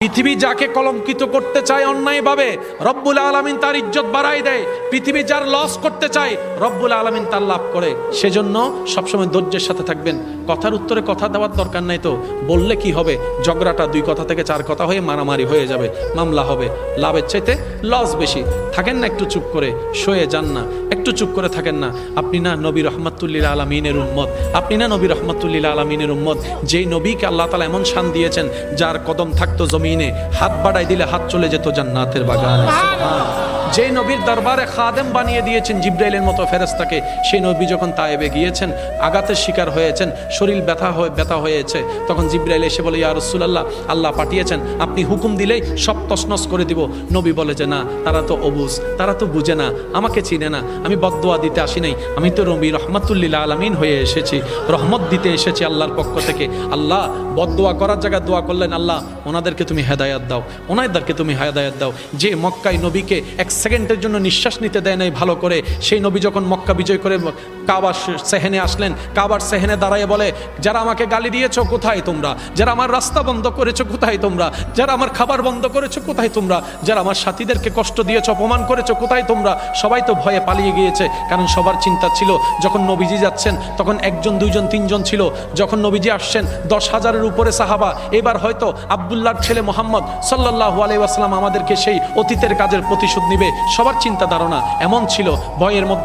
পৃথিবী যাকে কলঙ্কিত করতে চায় অন্যায়ভাবে রব্বুল আলামিন তার ইজ্জত বাড়ায় দেয়। পৃথিবী যার লস করতে চায় রব্বুল আলামিন তার লাভ করে। সেজন্য সবসময় ধৈর্যের সাথে থাকবেন। কথার উত্তরে কথা দেওয়ার দরকার নাই, তো বললে কি হবে, ঝগড়াটা 2 কথা থেকে 4 কথা হয়ে মারামারি হয়ে যাবে, মামলা হবে, লাভের চাইতে লস বেশি। থাকেন না একটু চুপ করে, সয়ে যান না, একটু চুপ করে থাকেন না। আপনি না নবী রহমাতুল্লিল আলামিনের উম্মত, আপনি না নবী রহমাতুল্লিল আলামিনের উম্মত, যেই নবীকে আল্লাহ তাআলা এমন শান দিয়েছেন যার কদম থাকতো জমিনে, হাত বাড়াই দিলে হাত চলে যেত জান্নাতের বাগানে। যে নবীর দরবারে খাদেম বানিয়ে দিয়েছেন জিবরাইলের মতো ফেরেশতাকে, সেই নবী যখন তায়েবে গিয়েছেন, আঘাতের শিকার হয়েছেন, শরীর ব্যথা হয়েছে, তখন জিবরাইল এসে বলে, ইয়া রাসূলুল্লাহ, আল্লাহ পাঠিয়েছেন, আপনি হুকুম দিলেই সব তছনছ করে দিব। নবী বলে যে না, তারা তো অবুঝ, তারা তো বুঝে না, আমাকে চিনে না, আমি বদদোয়া দিতে আসি নাই, আমি তো নবী রহমাতুল্লিল আলামিন হয়ে এসেছি, রহমত দিতে এসেছি আল্লাহর পক্ষ থেকে। আল্লাহ বদদোয়া করার জায়গায় দোয়া করলেন, আল্লাহ ওনাদেরকে তুমি হেদায়েত দাও, ওনাদেরকে তুমি হেদায়েত দাও। যে মক্কায় নবীকে 1 সেকেন্ডের জন্য নিঃশ্বাস নিতে দেয় নাই ভালো করে, সেই নবী যখন মক্কা বিজয় করে কাবার সেহেনে আসলেন, কাবার সেহেনে দাঁড়ায় বলে, যারা আমাকে গালি দিয়েছো কোথায় তোমরা, যারা আমার রাস্তা বন্ধ করেছো কোথায় তোমরা, যারা আমার খাবার বন্ধ করেছো কোথায় তোমরা, যারা আমার সাথীদেরকে কষ্ট দিয়েছো, অপমান করেছো কোথায় তোমরা। সবাই তো ভয়ে পালিয়ে গিয়েছে, কারণ সবার চিন্তা ছিল যখন নবীজি যাচ্ছেন তখন 1 জন 2 জন 3 জন ছিল, যখন নবীজি আসছেন 10,000-এর উপরে সাহাবা। এবার হয়তো আব্দুল্লাহর ছেলে মুহাম্মদ সাল্লাল্লাহু আলাইহি ওয়াসাল্লাম আমাদেরকে সেই অতীতের কাজের প্রতিশোধ নিবে, সবার চিন্তা ধারণা এমন ছিল। ভয়ের মধ্যে